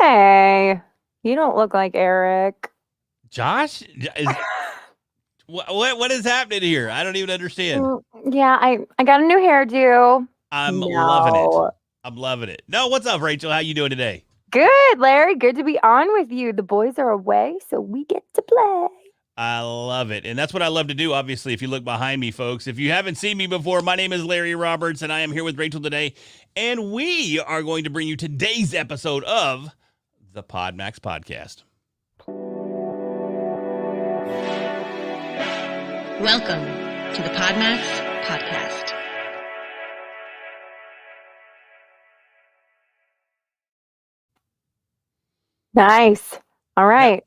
Hey, you don't look like Eric. Josh, what is happening here? I don't even understand. Yeah, I got a new hairdo. I'm loving it. No. I'm loving it. No, what's up, Rachel? How you doing today? Good, Larry. Good to be on with you. The boys are away, so we get to play. I love it. And that's what I love to do, obviously, if you look behind me, folks. If you haven't seen me before, my name is Larry Roberts, and I am here with Rachel today. And we are going to bring you today's episode of the Podmax Podcast. Welcome to the Podmax Podcast. Nice. All right.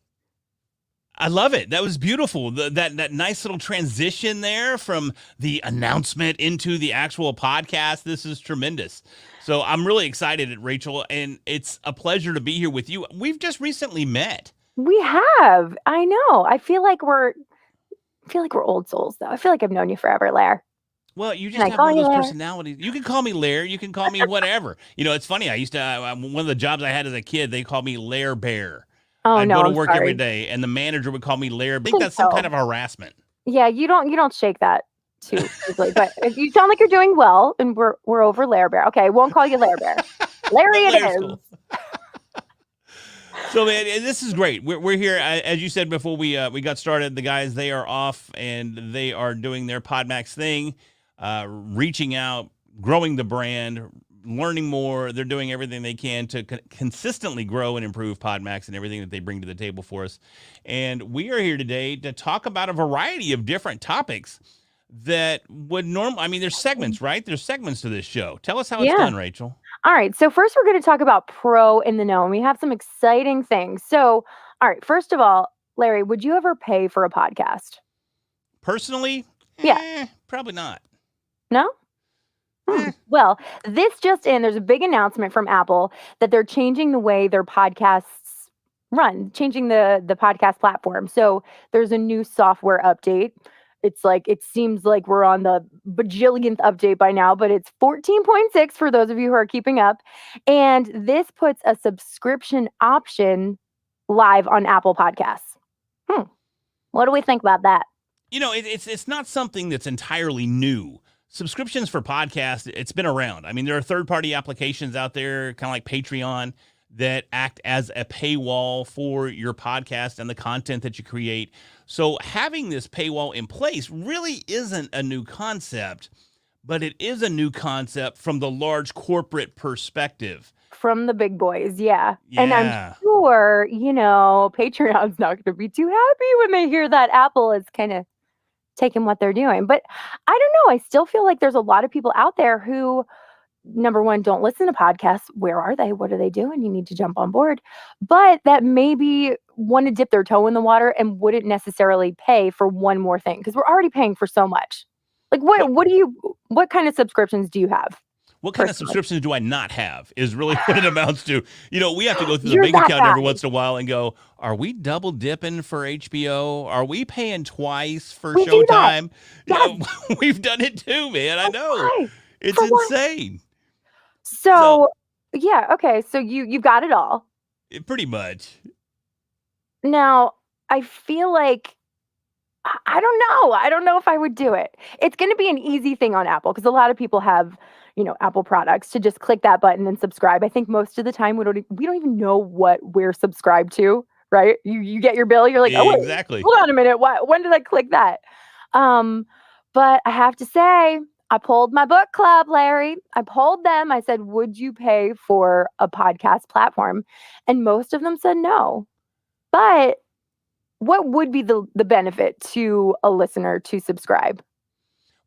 I love it. That was beautiful. That nice little transition there from the announcement into the actual podcast. This is tremendous. So I'm really excited, Rachel, and it's a pleasure to be here with you. We've just recently met. We have. I know. I feel like we're old souls, though. I feel like I've known you forever, Lair. Well, you just have one of those personalities. You can call me Lair. You can call me whatever. It's funny. I used to, one of the jobs I had as a kid, they called me Lair Bear. I'd go to work every day, and the manager would call me Lair. I think that's some kind of harassment. Yeah, you don't shake that too easily. But you sound like you're doing well, and we're over Lair Bear. Okay, won't call you Lair Bear. Larry it is. Cool. So, man, this is great. We're here, as you said before we got started. The guys, they are off, and they are doing their Podmax thing, reaching out, growing the brand, learning more. They're doing everything they can to consistently grow and improve Podmax and everything that they bring to the table for us. And we are here today to talk about a variety of different topics that would there's segments, right? There's segments to this show. Tell us how it's done, Rachel. All right. So first we're going to talk about pro in the know, and we have some exciting things. So, all right. First of all, Larry, would you ever pay for a podcast? Personally? Yeah. Probably not. No? Well, there's a big announcement from Apple that they're changing the way their podcasts run, changing the podcast platform. So there's a new software update. It seems like we're on the bajillionth update by now, but it's 14.6 for those of you who are keeping up. And this puts a subscription option live on Apple Podcasts. What do we think about that? It's not something that's entirely new. Subscriptions for podcasts, it's been around. There are third-party applications out there, kind of like Patreon, that act as a paywall for your podcast and the content that you create. So having this paywall in place really isn't a new concept, but it is a new concept from the large corporate perspective. From the big boys, yeah. And I'm sure, Patreon's not going to be too happy when they hear that Apple is kind of taking what they're doing. But I don't know. I still feel like there's a lot of people out there who, number one, don't listen to podcasts. Where are they? What are they doing? You need to jump on board. But that maybe want to dip their toe in the water and wouldn't necessarily pay for one more thing, because we're already paying for so much. Like what kind of subscriptions do you have? What kind of subscriptions do I not have is really what it amounts to. We have to go through the bank account every once in a while and go, are we double dipping for HBO? Are we paying twice for Showtime? We've done it too, man. I know. Why? It's insane. So, yeah. Okay. So you've got it all. Pretty much. Now, I feel like, I don't know. I don't know if I would do it. It's going to be an easy thing on Apple because a lot of people have, Apple products to just click that button and subscribe. I think most of the time we don't even know what we're subscribed to, right? You get your bill, you're like, oh, wait, exactly. Hold on a minute. When did I click that? But I have to say, I polled my book club, Larry. I polled them. I said, would you pay for a podcast platform? And most of them said no. But what would be the benefit to a listener to subscribe?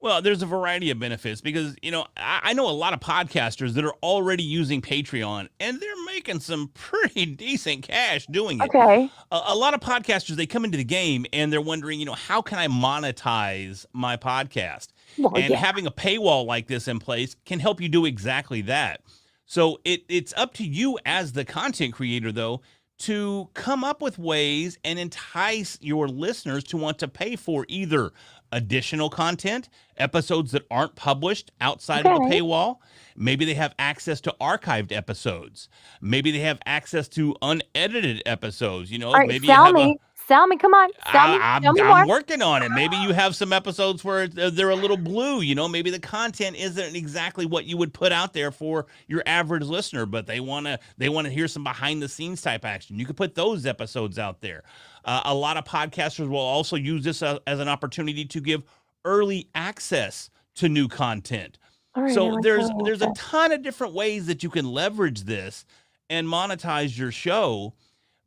Well, there's a variety of benefits because, I know a lot of podcasters that are already using Patreon and they're making some pretty decent cash doing it. Okay. A lot of podcasters, they come into the game and they're wondering, how can I monetize my podcast? Well, having a paywall like this in place can help you do exactly that. So it's up to you as the content creator, though, to come up with ways and entice your listeners to want to pay for either additional content, episodes that aren't published outside of the Okay. paywall. Maybe they have access to archived episodes. Maybe they have access to unedited episodes. All right, Maybe you have sell me, come on, show me I'm more. working on it. Maybe you have some episodes where they're a little blue. Maybe the content isn't exactly what you would put out there for your average listener, but they want to hear some behind the scenes type action. You could put those episodes out there. A lot of podcasters will also use this as an opportunity to give early access to new content. All right, I So like there's a that. ton of different ways that you can leverage this and monetize your show.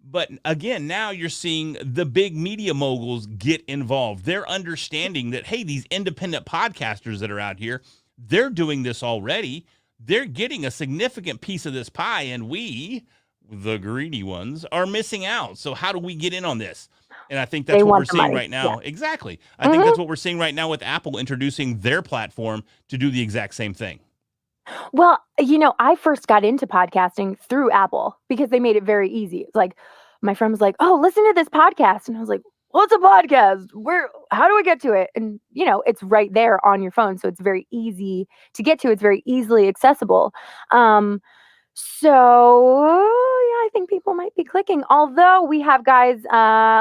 But again, now you're seeing the big media moguls get involved. They're understanding that, hey, these independent podcasters that are out here, they're doing this already. They're getting a significant piece of this pie, and we, the greedy ones, are missing out. So how do we get in on this? And I think that's They what we're want the seeing money. right now. Yeah. Exactly. I think that's what we're seeing right now with Apple introducing their platform to do the exact same thing. Well, I first got into podcasting through Apple because they made it very easy. It's like my friend was like, "Oh, listen to this podcast." And I was like, "What's a podcast? How do I get to it?" And it's right there on your phone, so it's very easy to get to. It's very easily accessible. So yeah, I think people might be clicking. Although we have guys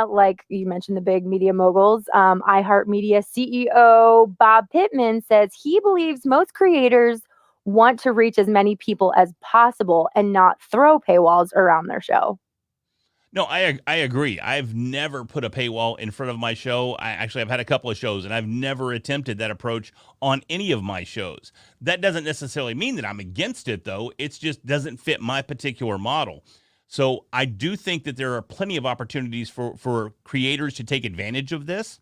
like you mentioned, the big media moguls. iHeartMedia CEO Bob Pittman says he believes most creators want to reach as many people as possible and not throw paywalls around their show. No, I agree. I've never put a paywall in front of my show. I've had a couple of shows, and I've never attempted that approach on any of my shows. That doesn't necessarily mean that I'm against it, though. It just doesn't fit my particular model. So I do think that there are plenty of opportunities for creators to take advantage of this.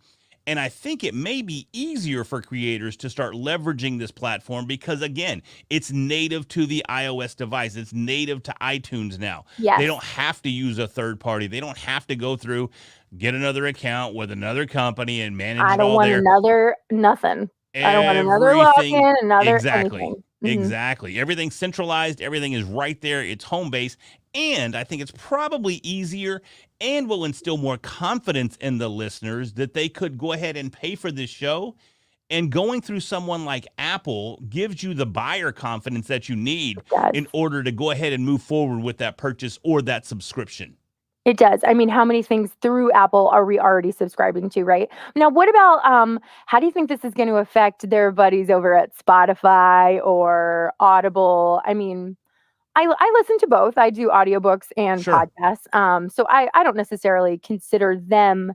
And I think it may be easier for creators to start leveraging this platform because, again, it's native to the iOS device. It's native to iTunes now. Yes. They don't have to use a third party. They don't have to go through, get another account with another company and manage I it don't all want there. another nothing. I don't want another login, another Exactly. anything. Exactly. Everything's centralized. Everything is right there. It's home base. And I think it's probably easier and will instill more confidence in the listeners that they could go ahead and pay for this show. And going through someone like Apple gives you the buyer confidence that you need in order to go ahead and move forward with that purchase or that subscription. It does. I mean, how many things through Apple are we already subscribing to, right? Now, what about how do you think this is going to affect their buddies over at Spotify or Audible? I mean, I listen to both. I do audiobooks and podcasts. So I don't necessarily consider them,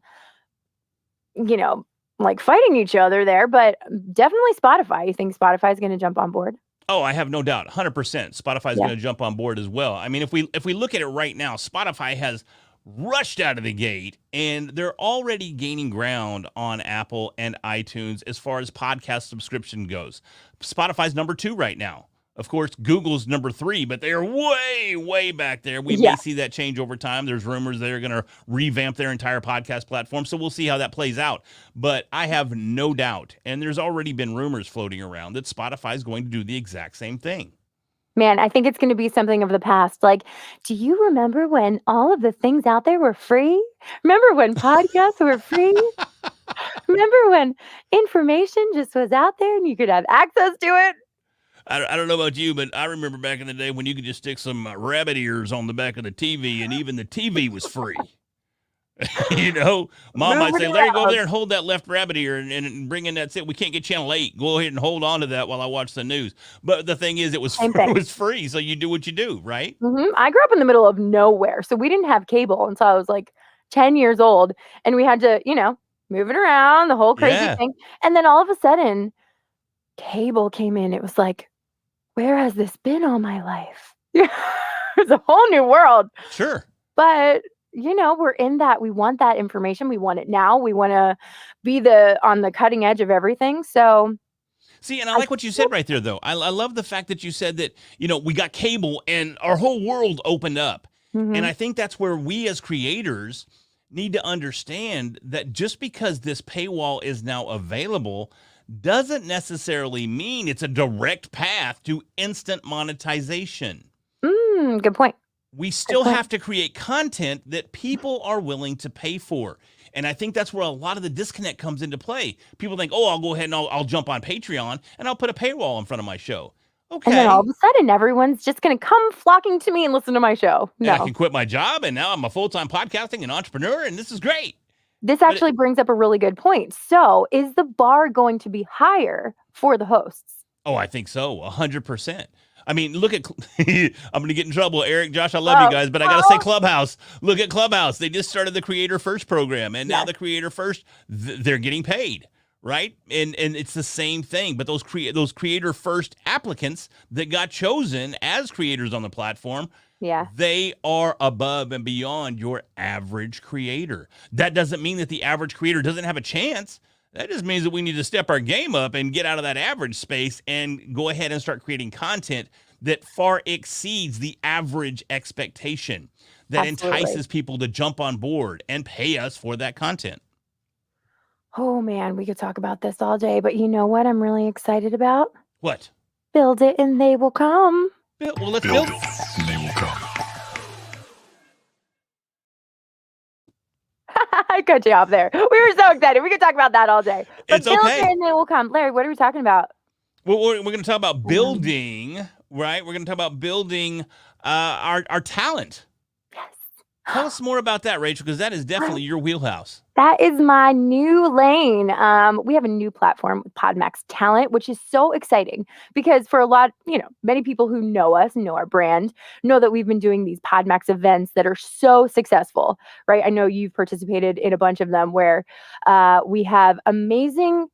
like fighting each other there, but definitely Spotify. You think Spotify is going to jump on board? Oh, I have no doubt. 100%. Spotify is going to jump on board as well. I mean, if we look at it right now, Spotify has rushed out of the gate, and they're already gaining ground on Apple and iTunes as far as podcast subscription goes. Spotify's number 2 right now. Of course, Google's number 3, but they are way, way back there. We may see that change over time. There's rumors they're going to revamp their entire podcast platform, so we'll see how that plays out. But I have no doubt, and there's already been rumors floating around that Spotify is going to do the exact same thing. Man, I think it's going to be something of the past. Like, do you remember when all of the things out there were free? Remember when podcasts were free? Remember when information just was out there and you could have access to it? I don't know about you, but I remember back in the day when you could just stick some rabbit ears on the back of the TV, and even the TV was free. Mom might say, Larry, go over there and hold that left rabbit ear and bring in that. We can't get channel 8. Go ahead and hold on to that while I watch the news. But the thing is, it was free, so you do what you do, right? I grew up in the middle of nowhere, so we didn't have cable until I was like 10 years old, and we had to, move it around, the whole crazy thing. And then all of a sudden, cable came in. It was like, where has this been all my life? It's a whole new world. Sure. But, we're in that. We want that information. We want it now. We want to be on the cutting edge of everything. So. See, and I like what you said right there, though. I love the fact that you said that, we got cable and our whole world opened up. Mm-hmm. And I think that's where we as creators need to understand that just because this paywall is now available doesn't necessarily mean it's a direct path to instant monetization. Good point. We still have to create content that people are willing to pay for. And I think that's where a lot of the disconnect comes into play. People think, oh, I'll go ahead and I'll jump on Patreon and I'll put a paywall in front of my show. And then all of Okay. a sudden, everyone's just going to come flocking to me and listen to my show. And I No. can quit my job, and now I'm a full-time podcasting and entrepreneur, and this is great. This actually brings up a really good point. So is the bar going to be higher for the hosts? Oh, I think so. 100%. I mean, look at, I'm going to get in trouble. Eric, Josh, I love you guys, but I got to say Clubhouse. Look at Clubhouse. They just started the Creator First program, and now the Creator First, they're getting paid, right? And it's the same thing. But those Creator First applicants that got chosen as creators on the platform, they are above and beyond your average creator. That doesn't mean that the average creator doesn't have a chance. That just means that we need to step our game up and get out of that average space and go ahead and start creating content that far exceeds the average expectation, that entices people to jump on board and pay us for that content. Oh, man, we could talk about this all day, but you know what I'm really excited about? What? Build it and they will come. Well, let's build it and they will come. I cut you off there. We were so excited. We could talk about that all day. But it's build okay. it and they will come. Larry, what are we talking about? Well, we're going to talk about building, right? We're going to talk about building our talent. Yes. Tell us more about that, Rachel, because that is definitely your wheelhouse. That is my new lane. We have a new platform with Podmax Talent, which is so exciting because for a lot, many people who know us, know our brand, know that we've been doing these Podmax events that are so successful, right? I know you've participated in a bunch of them where we have amazing,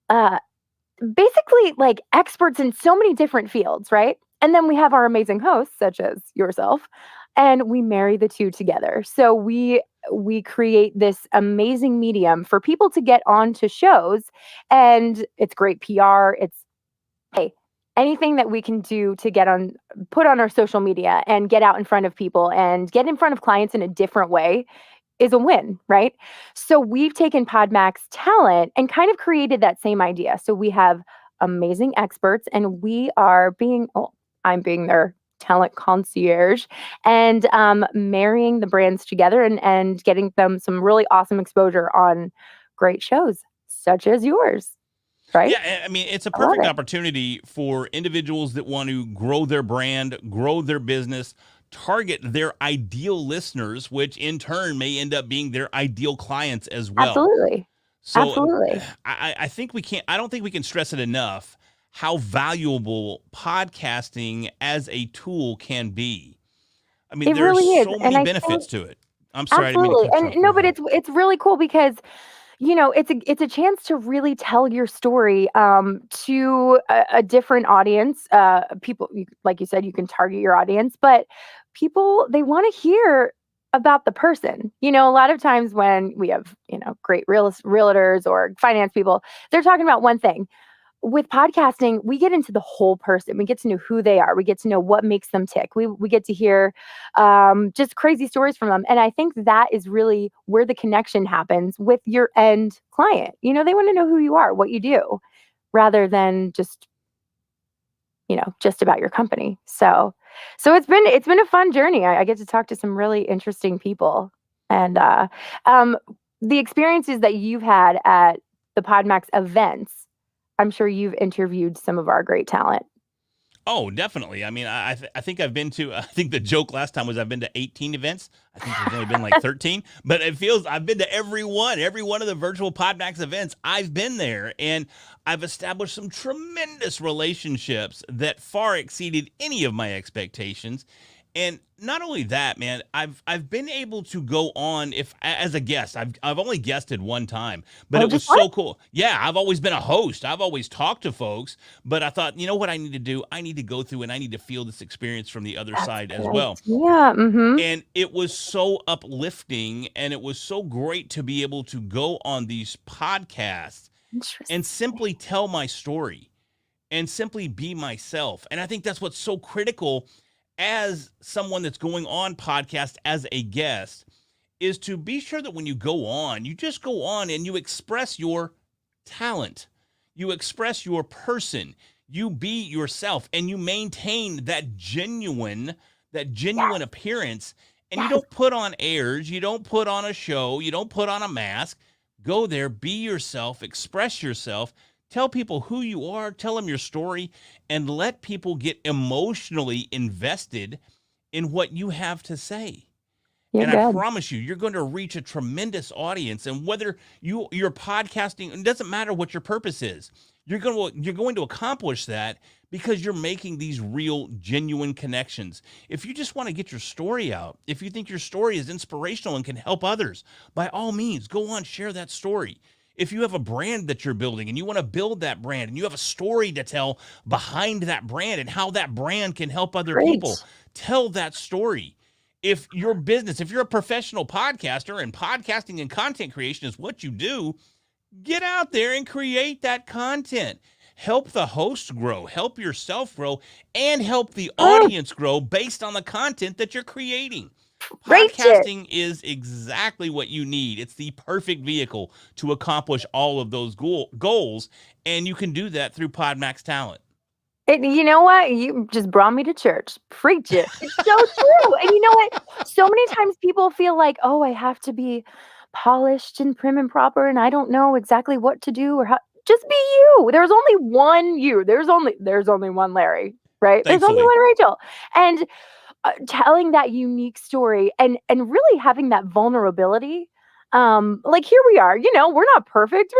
basically like experts in so many different fields, right? And then we have our amazing hosts, such as yourself, and we marry the two together. So we create this amazing medium for people to get onto shows, and it's great PR. It's anything that we can do to put on our social media and get out in front of people and get in front of clients in a different way is a win, right? So we've taken Podmax Talent and kind of created that same idea. So we have amazing experts, and I'm being their talent concierge and marrying the brands together and getting them some really awesome exposure on great shows such as yours, right? Yeah, I mean, it's a perfect opportunity for individuals that want to grow their brand, grow their business, target their ideal listeners, which in turn may end up being their ideal clients as well. Absolutely. So absolutely. I think I don't think we can stress it enough how valuable podcasting as a tool can be. I mean, there are so many benefits to it. I'm sorry. Absolutely. But it's really cool because, it's a chance to really tell your story to a different audience. People, like you said, you can target your audience, but people, they want to hear about the person. A lot of times when we have, great realtors or finance people, they're talking about one thing. With podcasting, we get into the whole person. We get to know who they are. We get to know what makes them tick. We get to hear just crazy stories from them. And I think that is really where the connection happens with your end client. They want to know who you are, what you do, rather than just about your company. So it's been a fun journey. I get to talk to some really interesting people. And the experiences that you've had at the Podmax events, I'm sure you've interviewed some of our great talent. Oh, definitely. I mean, I think I've been to, I think the joke last time was I've been to 18 events. I think there's only been like 13, but I've been to every one of the virtual Podmax events. I've been there, and I've established some tremendous relationships that far exceeded any of my expectations. And not only that, man, I've been able to go on as a guest. I've only guested one time, but it was so cool. Yeah, I've always been a host. I've always talked to folks, but I thought, you know what I need to do? I need to go through and I need to feel this experience from the other side as well. Yeah. Mm-hmm. And it was so uplifting, and it was so great to be able to go on these podcasts and simply tell my story and simply be myself. And I think that's what's so critical as someone that's going on podcast as a guest, is to be sure that when you go on, you just go on and you express your talent, you express your person, you be yourself, and you maintain that genuine appearance. And you don't put on airs, you don't put on a show, you don't put on a mask. Go there, be yourself, express yourself, tell people who you are, tell them your story, and let people get emotionally invested in what you have to say. You're And I good. promise you, you're going to reach a tremendous audience. And whether you're podcasting, it doesn't matter what your purpose is. You're going to accomplish that because you're making these real, genuine connections. If you just want to get your story out, if you think your story is inspirational and can help others, by all means, go on, share that story. If you have a brand that you're building and you want to build that brand and you have a story to tell behind that brand and how that brand can help other Great. people, tell that story. If your business, if you're a professional podcaster and podcasting and content creation is what you do, get out there and create that content. Help the host grow, help yourself grow, and help the audience grow based on the content that you're creating. Podcasting is exactly what you need. It's the perfect vehicle to accomplish all of those goals, and you can do that through Podmax Talent. You know what? You just brought me to church. Preach it. It's so true. And you know what? So many times people feel like, oh, I have to be polished and prim and proper, and I don't know exactly what to do or how. Just be you. There's only one you. There's only one Larry, right? Thankfully. There's only one Rachel. And telling that unique story and really having that vulnerability. Like here we are. We're not perfect.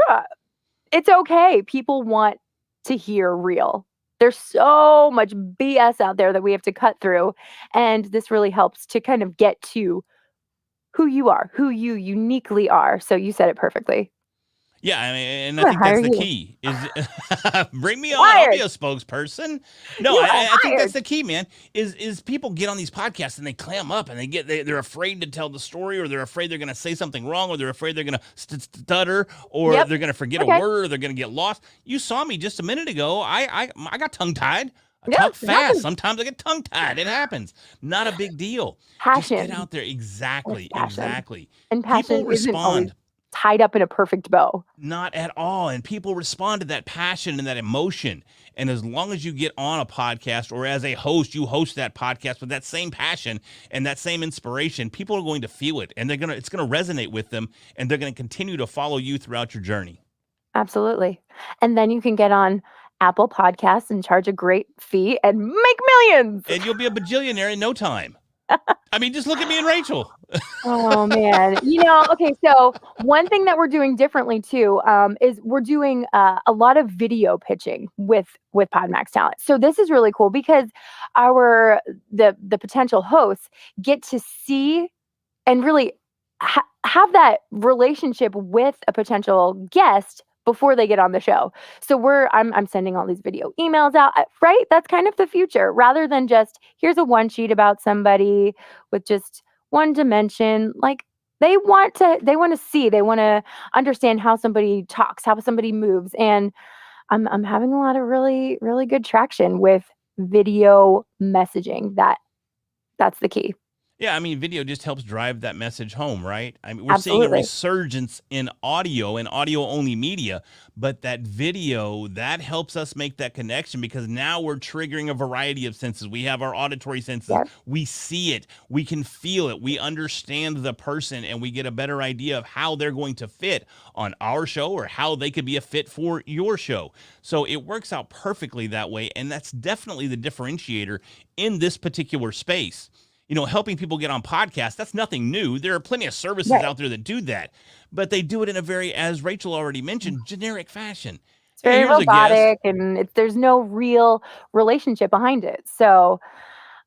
It's okay. People want to hear real. There's so much BS out there that we have to cut through. And this really helps to kind of get to who you are, who you uniquely are. So you said it perfectly. Yeah, I mean, and I think that's the key. Is bring me on? I'll be a spokesperson. No, I think that's the key, man. Is people get on these podcasts and they clam up and they're afraid to tell the story, or they're afraid they're going to say something wrong, or they're afraid they're going to stutter, or they're going to forget a word, or they're going to get lost. You saw me just a minute ago. I got tongue tied. I talk fast. Sometimes I get tongue tied. It happens. Not a big deal. Passion. Just get out there. Exactly. And passion people respond. Tied up in a perfect bow. Not at all. And people respond to that passion and that emotion. And as long as you get on a podcast, or as a host, you host that podcast with that same passion and that same inspiration, people are going to feel it, and it's going to resonate with them, and they're going to continue to follow you throughout your journey. Absolutely. And then you can get on Apple Podcasts and charge a great fee and make millions. And you'll be a bajillionaire in no time. I mean, just look at me and Rachael. Oh, man. Okay, so one thing that we're doing differently, too, is we're doing a lot of video pitching with Podmax Talent. So this is really cool because the potential hosts get to see and really have that relationship with a potential guest before they get on the show. So I'm sending all these video emails out, right? That's kind of the future, rather than just here's a one sheet about somebody with just one dimension. Like they want to see, they want to understand how somebody talks, how somebody moves. And I'm having a lot of really, really good traction with video messaging. That's the key. Yeah, I mean, video just helps drive that message home, right? I mean, we're seeing a resurgence in audio and audio-only media, but that video, that helps us make that connection, because now we're triggering a variety of senses. We have our auditory senses. Yep. We see it. We can feel it. We understand the person, and we get a better idea of how they're going to fit on our show, or how they could be a fit for your show. So it works out perfectly that way, and that's definitely the differentiator in this particular space. Helping people get on podcasts, that's nothing new. There are plenty of services out there that do that, but they do it in a very, as Rachael already mentioned, generic fashion. It's very robotic, and there's no real relationship behind it. So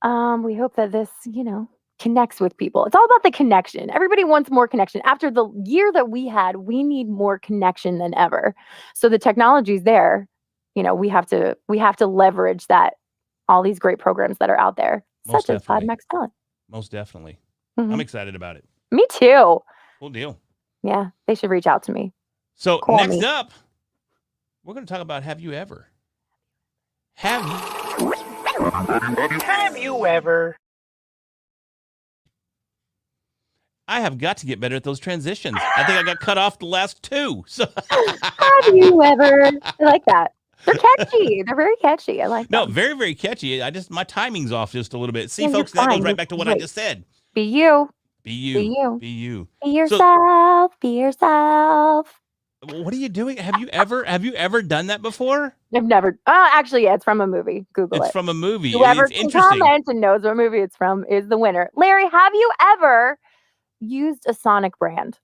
we hope that this, connects with people. It's all about the connection. Everybody wants more connection. After the year that we had, we need more connection than ever. So the technology's there. We have to leverage that, all these great programs that are out there. Such as Podmax Talent. Most definitely. Mm-hmm. I'm excited about it. Me too. Cool deal. Yeah, they should reach out to me. So next up, we're going to talk about Have You Ever? Have you ever? I have got to get better at those transitions. I think I got cut off the last two. So Have you ever? I like that. They're catchy. They're very catchy. I like them. No, very, very catchy. My timing's off just a little bit. See, folks, that goes right back to what I just said. Be you. Be you. Be you. Be you. Be yourself. Be yourself. What are you doing? Have you ever done that before? I've never. Actually, yeah, it's from a movie. Google It's it. from a movie. Whoever It's can interesting. comment and knows what movie it's from is the winner. Larry, have you ever used a Sonic brand?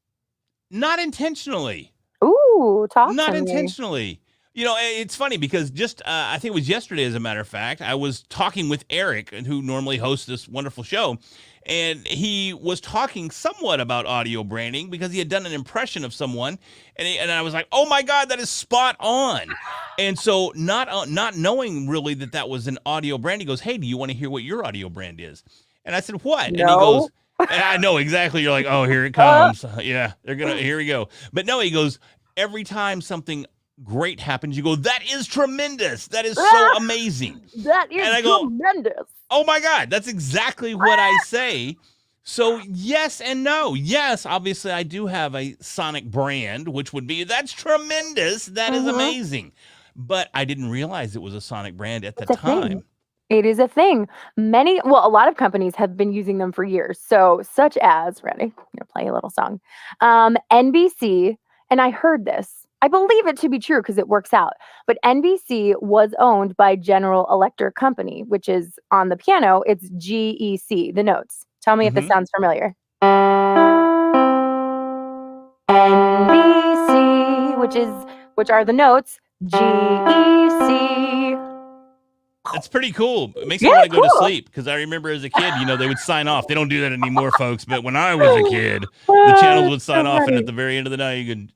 Not intentionally. Ooh, talk Not to me. intentionally. You know, it's funny because just I think it was yesterday, as a matter of fact, I was talking with Eric, who normally hosts this wonderful show, and he was talking somewhat about audio branding because he had done an impression of someone, and I was like, oh my God, that is spot on. And so not knowing really that was an audio brand, he goes, hey, do you want to hear what your audio brand is? And I said, what? No. And he goes, and I know exactly. You're like, oh, here it comes. Yeah, here we go. But no, he goes, every time something great happens, you go, that is tremendous. That is so amazing. That is and I go, tremendous. Oh my God, that's exactly what I say. So yes and no. Yes, obviously I do have a Sonic brand, which would be, that's tremendous. That is amazing. But I didn't realize it was a Sonic brand at the time. It is a thing. A lot of companies have been using them for years. So such as, ready, I'm going to play a little song. NBC, and I heard this. I believe it to be true because it works out. But NBC was owned by General Electric Company, which is on the piano. It's GEC, the notes. Tell me if this sounds familiar. NBC, which are the notes. GEC. That's pretty cool. It makes me want to go to sleep because I remember as a kid, they would sign off. They don't do that anymore, folks. But when I was a kid, the channels would sign off, and at the very end of the night, you could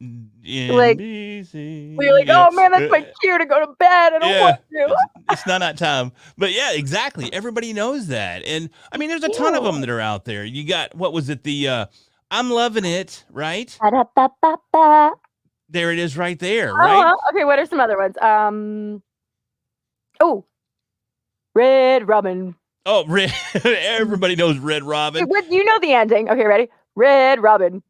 NBC. We're like, oh man, that's my cue to go to bed. I don't want to. It's not that time. But yeah, exactly. Everybody knows that, and I mean, there's a ton of them that are out there. You got, what was it? The I'm loving it, right? There it is, right there, right? Okay, what are some other ones? Red Robin. Oh, Red. Everybody knows Red Robin. You know the ending. Okay, ready? Red Robin.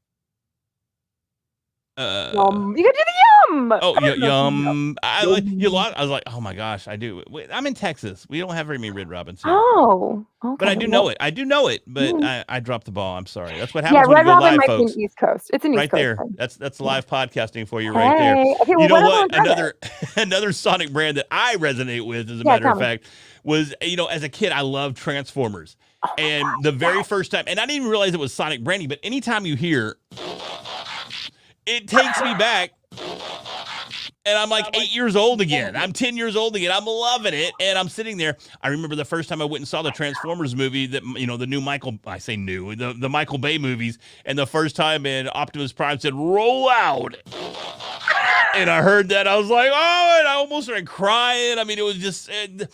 You can do the yum. Oh, yum. I was like, oh my gosh, I do. I'm in Texas. We don't have very many Red Robins here. Oh, okay. But I do know it. But I dropped the ball. I'm sorry. That's what happens when Red you go Robin live, might folks. be East Coast. It's an East right Coast there. thing. That's live podcasting for you right there. Okay, well, you know what? Another Sonic brand that I resonate with, as a matter of fact, was, as a kid, I loved Transformers. And the very first time, and I didn't even realize it was Sonic branding, but anytime you hear, it takes me back. And I'm like 8 years old again. I'm 10 years old again. I'm loving it. And I'm sitting there. I remember the first time I went and saw the Transformers movie, that, the new the Michael Bay movies. And the first time, Optimus Prime said, roll out. And I heard that. I was like, oh, and I almost started crying. I mean, it was just, that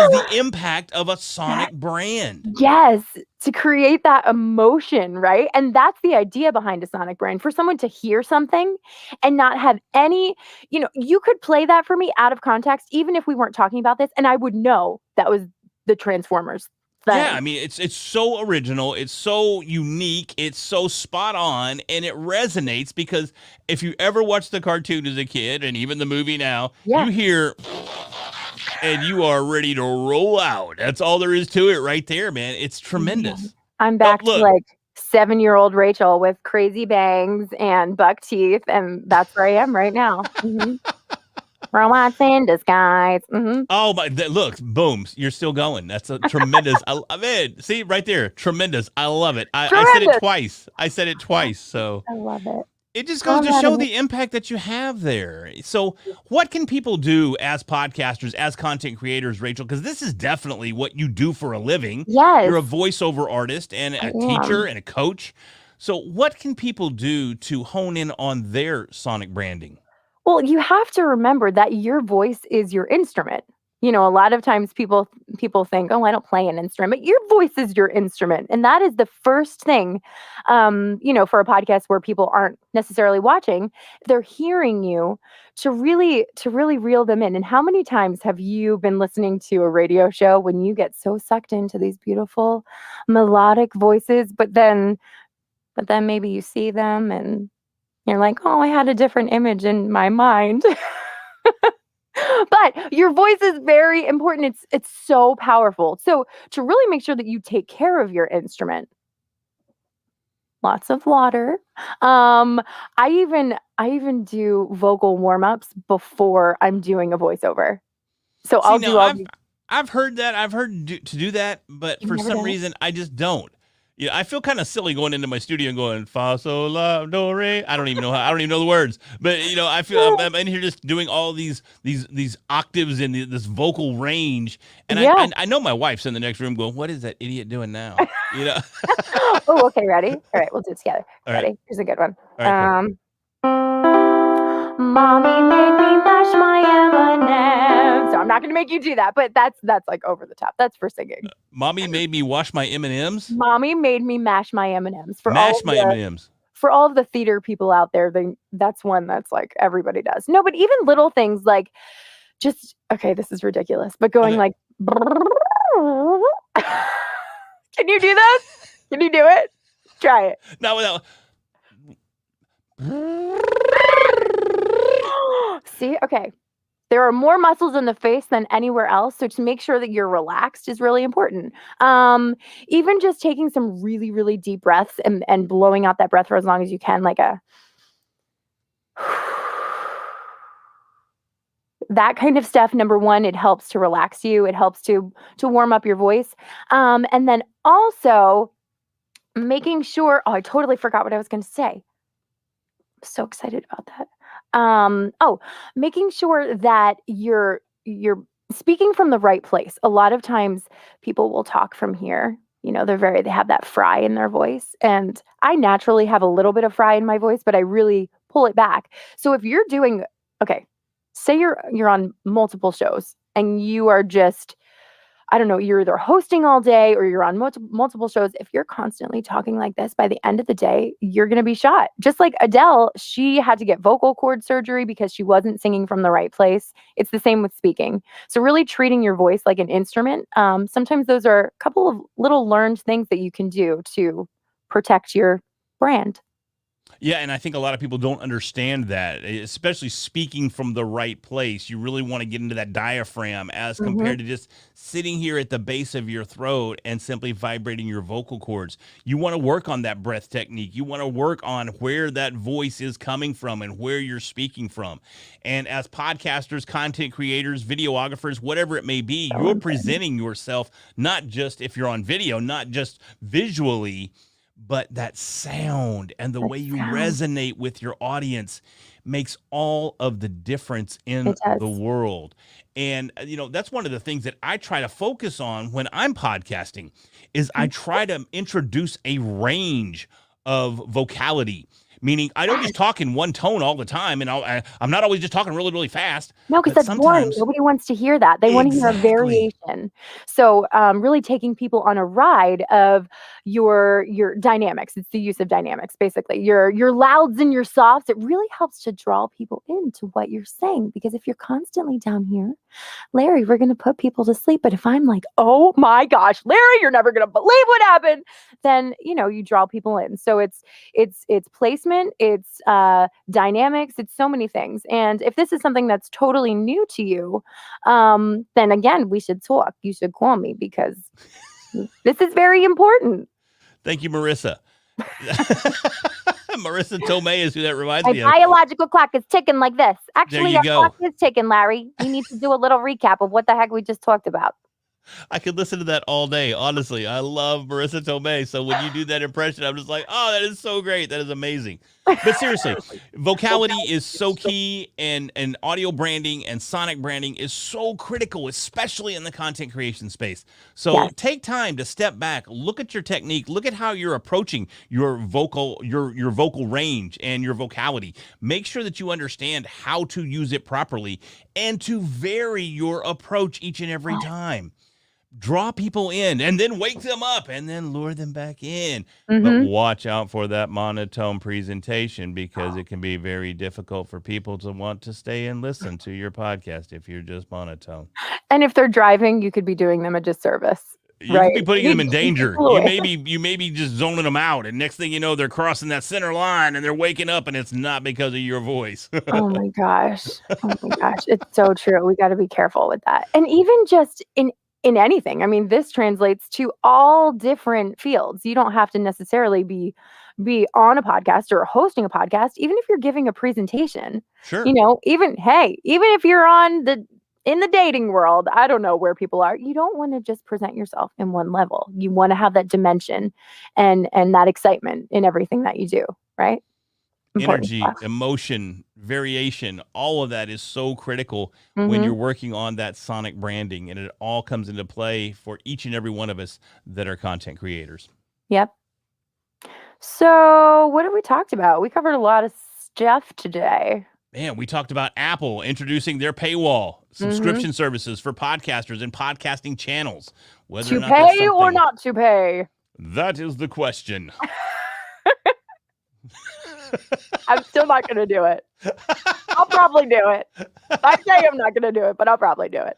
is the impact of a Sonic brand. Yes, to create that emotion, right? And that's the idea behind a Sonic brand, for someone to hear something and not have any, you could play that for me out of context, even if we weren't talking about this, and I would know that was the Transformers thing. Yeah, I mean, it's so original, it's so unique, it's so spot on, and it resonates because if you ever watched the cartoon as a kid, and even the movie now, you hear, and you are ready to roll out. That's all there is to it right there, man. It's tremendous. I'm back to like 7-year-old Rachael with crazy bangs and buck teeth, and that's where I am right now. Robots in disguise. Oh, my, look, boom, you're still going. That's a tremendous. See, right there, tremendous. I love it. I said it twice. So I love it. It just goes to show the impact that you have there. So what can people do as podcasters, as content creators, Rachael? Because this is definitely what you do for a living. Yes. You're a voiceover artist and a teacher and a coach. So what can people do to hone in on their Sonic branding? Well, you have to remember that your voice is your instrument. A lot of times people think, oh, I don't play an instrument. Your voice is your instrument. And that is the first thing, for a podcast where people aren't necessarily watching, they're hearing you to really reel them in. And how many times have you been listening to a radio show when you get so sucked into these beautiful melodic voices, but then maybe you see them and you're like, oh, I had a different image in my mind. But your voice is very important. It's so powerful. So to really make sure that you take care of your instrument, lots of water. I even do vocal warm-ups before I'm doing a voiceover. So See, I'll now do all these. I've heard that. I've heard to do that, but You've for never some done it? reason I just don't. Yeah, I feel kind of silly going into my studio and going fa sol la do re. I don't even know how. I don't even know the words. But I feel I'm in here just doing all these octaves in this vocal range, and Yeah. I know my wife's in the next room going, "What is that idiot doing now?" Oh, okay, ready? All right, we'll do it together. All right, Ready? Here's a good one. all right, cool. Mommy made me mash my M&Ms. So I'm not gonna make you do that, but that's like over the top. That's for singing. Mommy made me wash my M&Ms. Mommy made me mash my M&Ms. Mash my M&Ms. For all of the theater people out there, that's one that's like everybody does. No, but even little things like just okay, this is ridiculous, but going Okay. like can you do that? Can you do it? Try it. Not without. See, okay. There are more muscles in the face than anywhere else, so to make sure that you're relaxed is really important. Even just taking some really, really deep breaths and blowing out that breath for as long as you can, like a that kind of stuff. Number one, it helps to relax you. It helps to warm up your voice, and then also making sure. Oh, I totally forgot what I was going to say. I'm so excited about that. Making sure that you're speaking from the right place. A lot of times people will talk from here. They have that fry in their voice. And I naturally have a little bit of fry in my voice, but I really pull it back. So if you're doing, okay, say you're on multiple shows and you are just, I don't know, you're either hosting all day or you're on multiple shows. If you're constantly talking like this, by the end of the day, you're going to be shot. Just like Adele, she had to get vocal cord surgery because she wasn't singing from the right place. It's the same with speaking. So really treating your voice like an instrument. Sometimes those are a couple of little learned things that you can do to protect your brand. Yeah, and I think a lot of people don't understand that, especially speaking from the right place. You really want to get into that diaphragm as compared to just sitting here at the base of your throat and simply vibrating your vocal cords. You want to work on that breath technique. You want to work on where that voice is coming from and where you're speaking from. And as podcasters, content creators, videographers, whatever it may be, you're presenting yourself, not just if you're on video, not just visually, but that sound and the way you resonate with your audience makes all of the difference in the world. And, that's one of the things that I try to focus on when I'm podcasting is I try to introduce a range of vocality. Meaning, I don't just talk in one tone all the time, and I'm not always just talking really, really fast. No, because that's boring. Nobody wants to hear that. They want to hear a variation. So, really taking people on a ride of your dynamics. It's the use of dynamics, basically. Your louds and your softs. It really helps to draw people into what you're saying. Because if you're constantly down here, Larry, we're going to put people to sleep. But if I'm like, oh my gosh, Larry, you're never going to believe what happened, then you draw people in. So it's placement, it's dynamics, it's so many things. And if this is something that's totally new to you, then again, we should talk. You should call me because this is very important. Thank you, Marissa. Marissa Tomei is who that reminds me of. My biological clock is ticking like this. Actually, there you our clock is ticking, Larry. We need to do a little recap of what the heck we just talked about. I could listen to that all day. Honestly, I love Marissa Tomei. So when you do that impression, I'm just like, oh, that is so great. That is amazing. But seriously, vocality is so key, and audio branding and sonic branding is so critical, especially in the content creation space. So take time to step back, look at your technique, look at how you're approaching your vocal range and your vocality. Make sure that you understand how to use it properly and to vary your approach each and every time. Draw people in and then wake them up and then lure them back in. But watch out for that monotone presentation because it can be very difficult for people to want to stay and listen to your podcast if you're just monotone. And if they're driving, you could be doing them a disservice. You could be putting them in danger. You may be just zoning them out, and next thing you know, they're crossing that center line and they're waking up, and it's not because of your voice. Oh my gosh. It's so true. We got to be careful with that. And even just in anything. I mean, this translates to all different fields. You don't have to necessarily be be on a podcast or hosting a podcast, even if you're giving a presentation, Sure. even if you're in the dating world, I don't know where people are. You don't want to just present yourself in one level. You want to have that dimension and that excitement in everything that you do, right? Important Energy, stuff. emotion, variation, all of that is so critical when Mhm. you're working on that sonic branding, and it all comes into play for each and every one of us that are content creators. Yep. So what have we talked about? We covered a lot of stuff today. Man, we talked about Apple introducing their paywall subscription services for podcasters and podcasting channels. Whether To or not that's pay or something, not to pay? that is the question. I'm still not going to do it. I'll probably do it. I say I'm not going to do it, but I'll probably do it.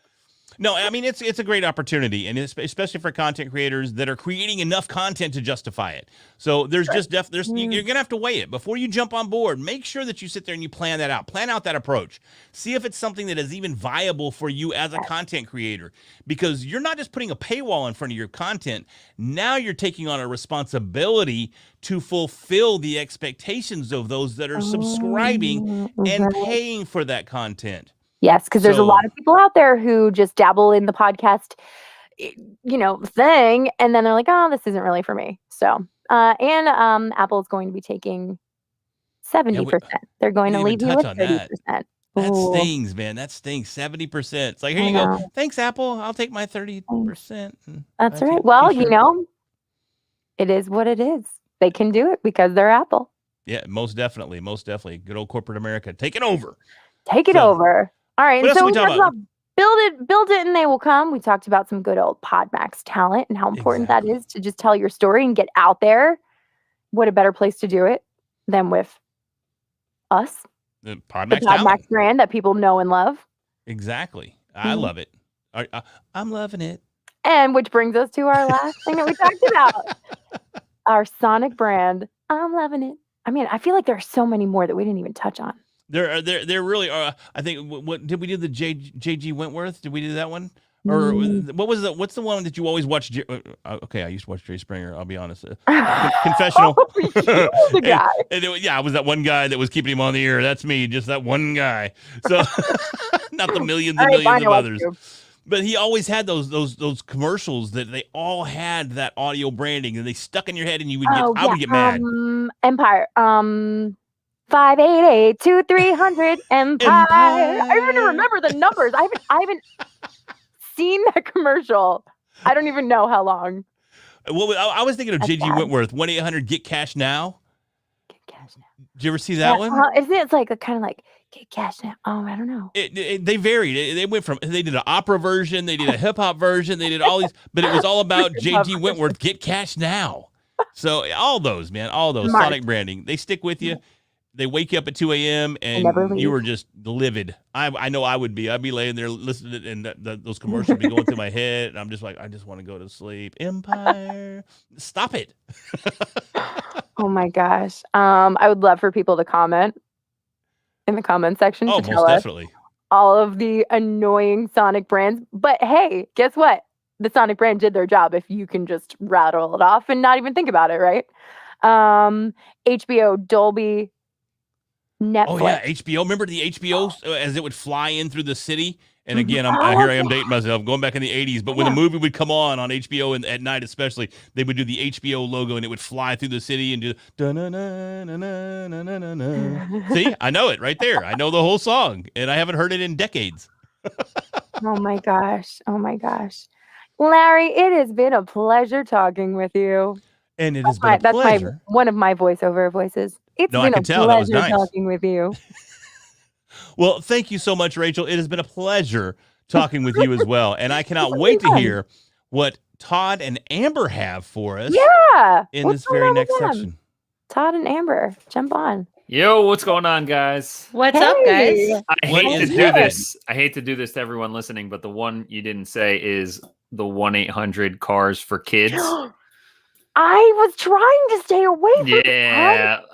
No, I mean, it's a great opportunity, and especially for content creators that are creating enough content to justify it. So there's just you're going to have to weigh it before you jump on board. Make sure that you sit there and you plan that out. Plan out that approach. See if it's something that is even viable for you as a content creator, because you're not just putting a paywall in front of your content. Now you're taking on a responsibility to fulfill the expectations of those that are subscribing and paying for that content. Yes, because there's a lot of people out there who just dabble in the podcast, thing, and then they're like, "Oh, this isn't really for me." So, Apple is going to be taking 70%. They're going to leave you with 30%. That stings, man. That stings. 70%. It's like, here you go. Thanks, Apple. I'll take my 30%. That's right. Well, it is what it is. They can do it because they're Apple. Yeah, most definitely. Most definitely. Good old corporate America. Take it over. Take it over. All right. What So else we talked talked about build it and they will come. We talked about some good old Podmax talent and how important that is to just tell your story and get out there. What a better place to do it than with us. The Podmax brand that people know and love. Exactly. I love it. I'm loving it. And which brings us to our last thing that we talked about. Our sonic brand. I'm loving it. I mean, I feel like there are so many more that we didn't even touch on. There really are. I think, what did we do? The J.G. Wentworth? Did we do that one? Or what's the one that you always watch? Okay, I used to watch Jay Springer. I'll be honest. Confessional. The guy. I was that one guy that was keeping him on the air. That's me, just that one guy. So, not the millions and millions of others. But he always had those commercials that they all had that audio branding, and they stuck in your head, and you would I would get mad. Empire. 588-2300 Empire. I don't even remember the numbers. I haven't seen that commercial. I don't even know how long. Well, I was thinking of J.G. Wentworth. 1-800-GET-CASH-NOW. Get cash now. Did you ever see that one? Isn't it like kind of like get cash now? Oh, I don't know. They varied. They went from, they did an opera version, they did a hip hop version, they did all these, but it was all about J.G. Wentworth. Get cash now. So all those, man, sonic branding, they stick with you. They wake you up at 2 a.m. and you were just livid. I know I would be. I'd be laying there listening, and those commercials would be going through my head, and I'm just like, I just want to go to sleep. Empire, stop it. Oh my gosh. I would love for people to comment in the comment section to tell us all of the annoying sonic brands. But hey, guess what? The sonic brand did their job if you can just rattle it off and not even think about it, right? HBO, Dolby, Netflix. Oh yeah, HBO. Remember the HBO as it would fly in through the city? And again, here I am dating myself, going back in the 80s. But when the movie would come on HBO and at night especially, they would do the HBO logo and it would fly through the city and do See, I know it right there. I know the whole song, and I haven't heard it in decades. Oh my gosh. Larry, it has been a pleasure talking with you. And it has been a pleasure. That's one of my voiceover voices. It's been a pleasure talking with you. Well, thank you so much, Rachel. It has been a pleasure talking with you as well. And I cannot wait to hear what Todd and Amber have for us in this very next section. Todd and Amber, jump on. Yo, what's going on, guys? What's up, guys? I hate to do this. I hate to do this to everyone listening, but the one you didn't say is the 1-800-CARS-FOR-KIDS. I was trying to stay away from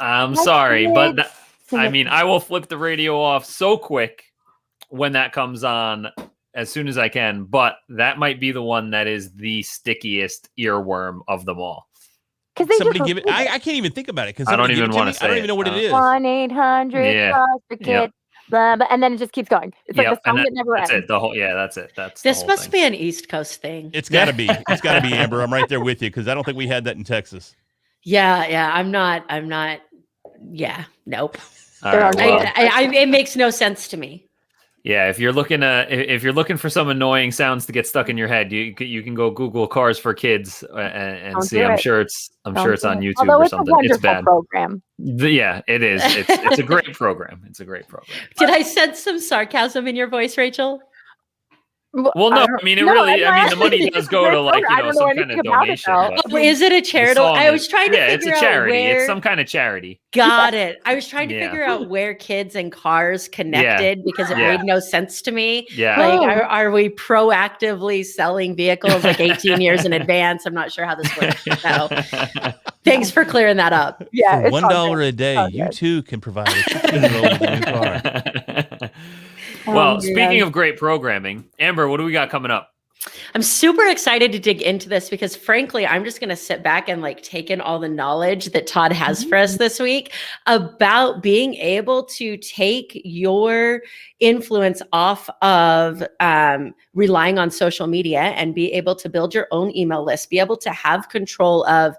I'm sorry, but I will flip the radio off so quick when that comes on as soon as I can, but that might be the one that is the stickiest earworm of them all. Because they somebody just give it. I can't even think about it because I don't even want to say I don't even know what it is. 1-800 Yeah. foster kid, blah, blah, and then it just keeps going. It's like the song that never that's ends. it. The whole that's it. That's This the whole must thing. be an East Coast thing. It's got to be. It's got to be, Amber. I'm right there with you because I don't think we had that in Texas. Yeah. I'm not. Yeah. Nope. All right, well, It makes no sense to me. yeah, if you're looking for some annoying sounds to get stuck in your head, you can go Google Cars for Kids and see. I'm sure it's on YouTube Although or it's something. a wonderful It's bad. program. Yeah, it is. It's a great program. It's a great program. Did I sense some sarcasm in your voice, Rachel? Well, no, I mean, the money does go to like, some kind of donation. But is it a charitable? I was trying to figure out it's a charity. It's some kind of charity. Got it. I was trying to figure out where kids and cars connected because it made no sense to me. Yeah. Like, are we proactively selling vehicles like 18 years in advance? I'm not sure how this works. So thanks for clearing that up. Yeah. For $1 a day, you too can provide a 16-year-old with a new car. Well, speaking of great programming, Amber, what do we got coming up? I'm super excited to dig into this because frankly, I'm just going to sit back and like take in all the knowledge that Todd has for us this week about being able to take your influence off of relying on social media and be able to build your own email list, be able to have control of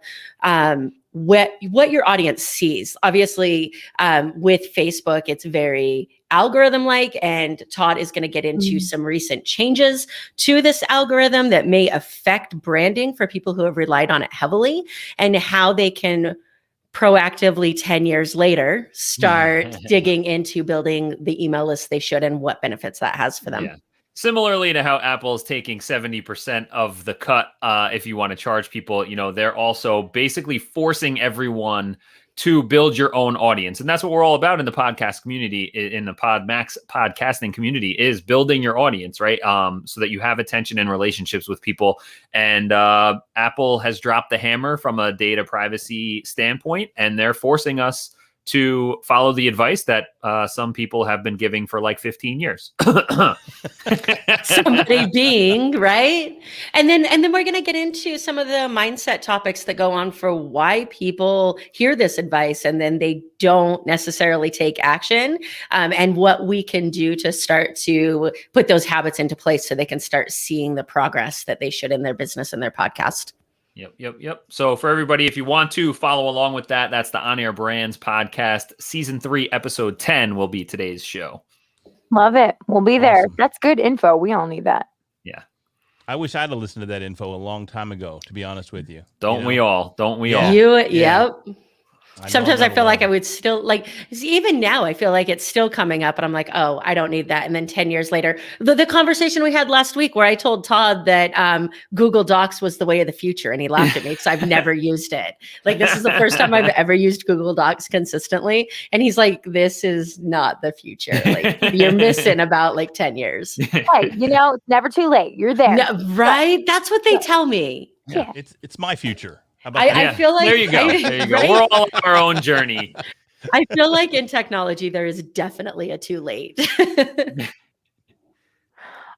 what your audience sees. Obviously, with Facebook, it's very algorithm like, and Todd is going to get into some recent changes to this algorithm that may affect branding for people who have relied on it heavily and how they can proactively 10 years later start digging into building the email list they should and what benefits that has for them. Yeah. Similarly to how Apple is taking 70% of the cut, if you want to charge people, they're also basically forcing everyone to build your own audience. And that's what we're all about in the podcast community, in the Podmax podcasting community, is building your audience, right? So that you have attention and relationships with people. And Apple has dropped the hammer from a data privacy standpoint, and they're forcing us to follow the advice that some people have been giving for like 15 years. Somebody being, right? And then we're going to get into some of the mindset topics that go on for why people hear this advice and then they don't necessarily take action, and what we can do to start to put those habits into place so they can start seeing the progress that they should in their business and their podcast. Yep. So for everybody, if you want to follow along with that, that's the On Air Brands podcast. Season 3, episode 10 will be today's show. Love it. We'll be there. Awesome. That's good info. We all need that. Yeah. I wish I'd have listened to that info a long time ago, to be honest with you. Don't we all? Yep. Sometimes I feel like I would. would still even now I feel like it's still coming up and I'm like, oh, I don't need that. And then 10 years later, the conversation we had last week where I told Todd that Google Docs was the way of the future and he laughed at me because I've never used it. Like, this is the first time I've ever used Google Docs consistently. And he's like, this is not the future. Like, you're missing about like 10 years. Right. It's never too late. You're there. No, right? That's what they tell me. Yeah. It's my future. How about I feel like there you go. Right? We're all on our own journey. I feel like in technology, there is definitely a too late.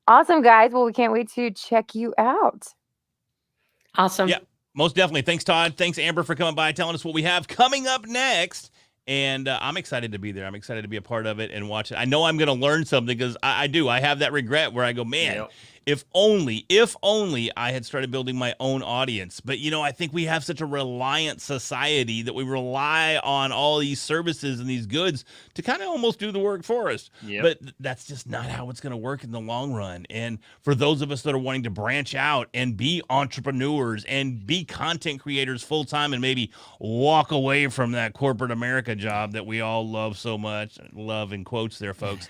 Awesome, guys. Well, we can't wait to check you out. Awesome. Yeah, most definitely. Thanks, Todd. Thanks, Amber, for coming by, telling us what we have coming up next. And I'm excited to be there. I'm excited to be a part of it and watch it. I know I'm going to learn something because I do. I have that regret where I go, man, if only I had started building my own audience. But, I think we have such a reliant society that we rely on all these services and these goods to kind of almost do the work for us. Yep. But that's just not how it's going to work in the long run. And for those of us that are wanting to branch out and be entrepreneurs and be content creators full time and maybe walk away from that corporate America job that we all love so much, love in quotes there, folks.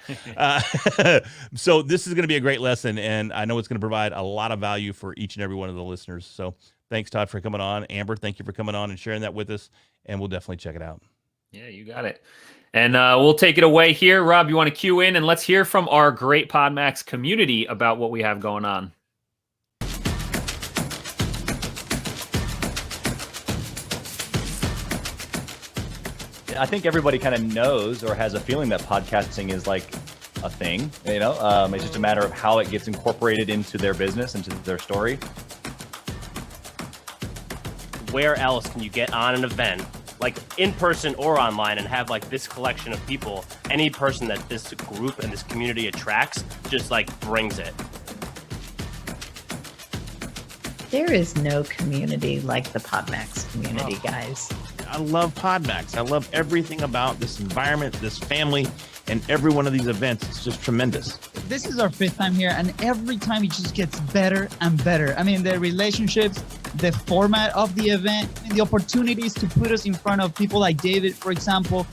So this is going to be a great lesson. And I know it's going to provide a lot of value for each and every one of the listeners. So thanks, Todd, for coming on. Amber, thank you for coming on and sharing that with us. And we'll definitely check it out. Yeah, you got it. And we'll take it away here. Rob, you want to cue in and let's hear from our great Podmax community about what we have going on. I think everybody kind of knows or has a feeling that podcasting is like a thing, it's just a matter of how it gets incorporated into their business, into their story. where else can you get on an event, like in person or online, and have like this collection of people? Any person that this group and this community attracts just like brings it. There is no community like the Podmax community, guys. I love Podmax. I love everything about this environment, this family, and every one of these events. It's just tremendous. This is our 5th time here, and every time it just gets better and better. I mean, the relationships, the format of the event, and the opportunities to put us in front of people like David, for example.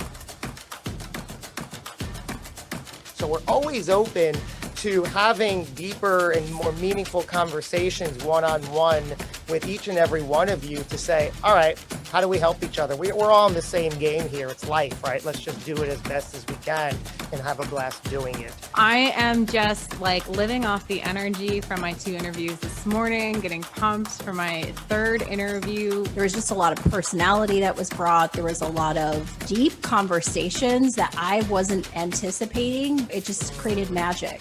So we're always open to having deeper and more meaningful conversations one-on-one with each and every one of you to say, all right, how do we help each other? We're all in the same game here. It's life, right? Let's just do it as best as we can and have a blast doing it. I am just like living off the energy from my 2 interviews this morning, getting pumped for my 3rd interview. There was just a lot of personality that was brought. There was a lot of deep conversations that I wasn't anticipating. It just created magic.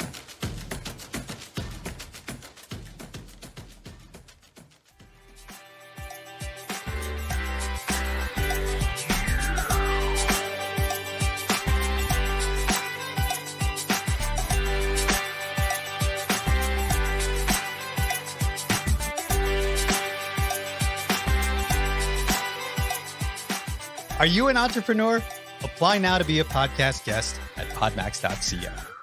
Are you an entrepreneur? Apply now to be a podcast guest at podmax.co.